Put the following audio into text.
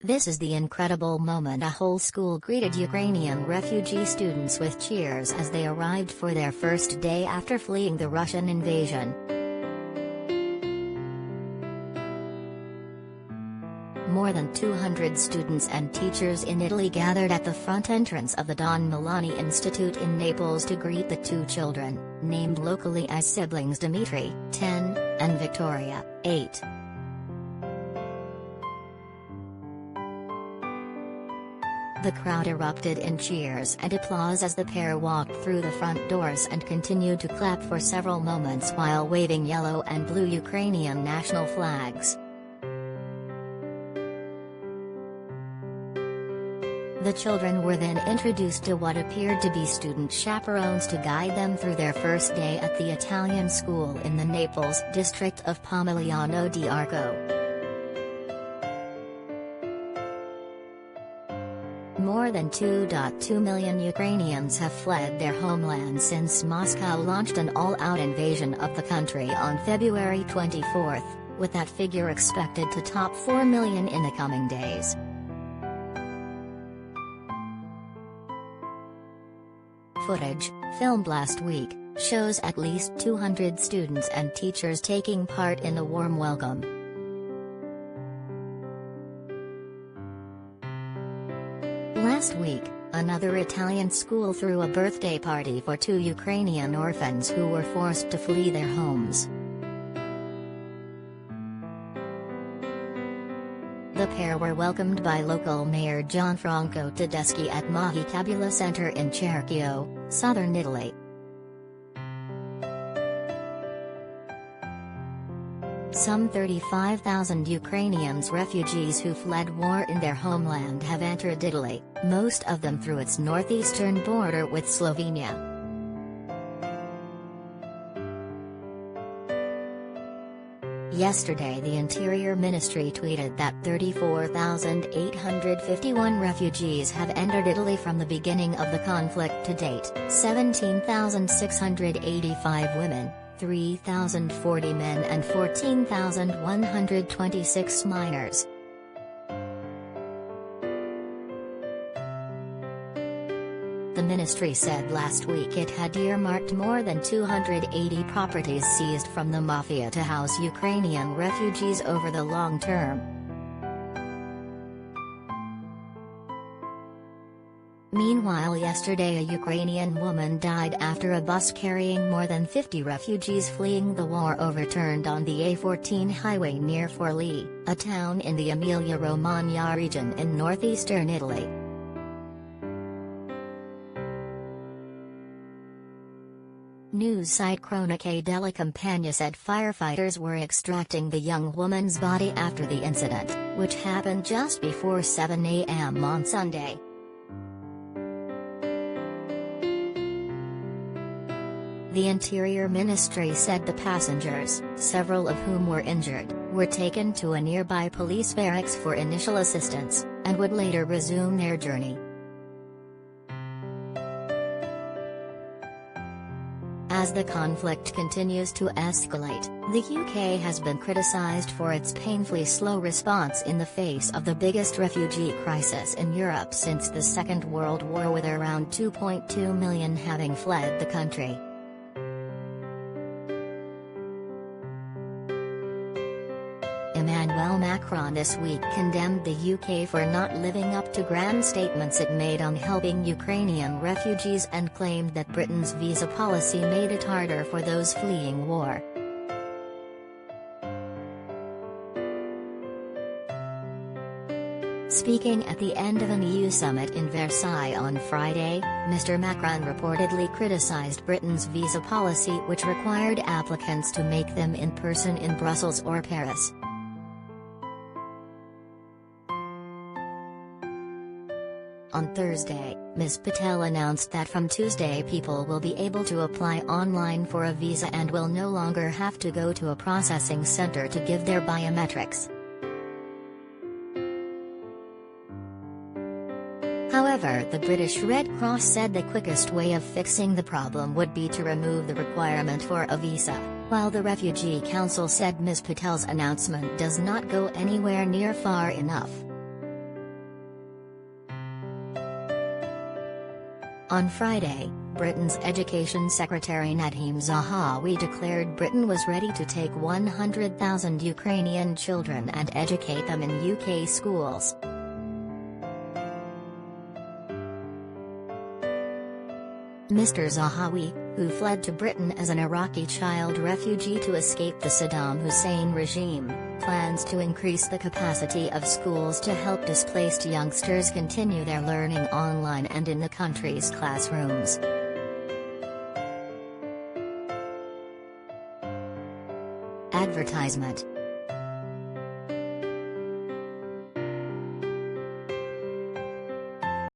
This is the incredible moment. A whole school greeted Ukrainian refugee students with cheers as they arrived for their first day after fleeing the Russian invasion. More than 200 students and teachers in Italy gathered at the front entrance of the Don Milani Institute in Naples to greet the two children, named locally as siblings Dmitri, 10, and Victoria, 8. The crowd erupted in cheers and applause as the pair walked through the front doors and continued to clap for several moments while waving yellow and blue Ukrainian national flags. The children were then introduced to what appeared to be student chaperones to guide them through their first day at the Italian school in the Naples district of Pomigliano d'Arco. More than 2.2 million Ukrainians have fled their homeland since Moscow launched an all-out invasion of the country on February 24, with that figure expected to top 4 million in the coming days. Footage, filmed last week, shows at least 200 students and teachers taking part in a warm welcome. Last week, another Italian school threw a birthday party for two Ukrainian orphans who were forced to flee their homes. The pair were welcomed by local Mayor Gianfranco Tedeschi at Mahitabula Center in Cerchio, southern Italy. Some 35,000 Ukrainians refugees who fled war in their homeland have entered Italy, most of them through its northeastern border with Slovenia. Yesterday, the Interior Ministry tweeted that 34,851 refugees have entered Italy from the beginning of the conflict to date, 17,685 women, 3,040 men and 14,126 minors. The ministry said last week it had earmarked more than 280 properties seized from the mafia to house Ukrainian refugees over the long term. Meanwhile, yesterday a Ukrainian woman died after a bus carrying more than 50 refugees fleeing the war overturned on the A14 highway near Forlì, a town in the Emilia-Romagna region in northeastern Italy. News site Cronache della Campagna said firefighters were extracting the young woman's body after the incident, which happened just before 7 a.m. on Sunday. The Interior Ministry said the passengers, several of whom were injured, were taken to a nearby police barracks for initial assistance, and would later resume their journey. As the conflict continues to escalate, the UK has been criticised for its painfully slow response in the face of the biggest refugee crisis in Europe since the Second World War, with around 2.2 million having fled the country. Emmanuel Macron this week condemned the UK for not living up to grand statements it made on helping Ukrainian refugees and claimed that Britain's visa policy made it harder for those fleeing war. Speaking at the end of an EU summit in Versailles on Friday, Mr. Macron reportedly criticized Britain's visa policy, which required applicants to make them in person in Brussels or Paris. On Thursday, Ms. Patel announced that from Tuesday people will be able to apply online for a visa and will no longer have to go to a processing center to give their biometrics. However, the British Red Cross said the quickest way of fixing the problem would be to remove the requirement for a visa, while the Refugee Council said Ms. Patel's announcement does not go anywhere near far enough. On Friday, Britain's Education Secretary Nadhim Zahawi declared Britain was ready to take 100,000 Ukrainian children and educate them in UK schools. Mr. Zahawi, who fled to Britain as an Iraqi child refugee to escape the Saddam Hussein regime, plans to increase the capacity of schools to help displaced youngsters continue their learning online and in the country's classrooms. Advertisement.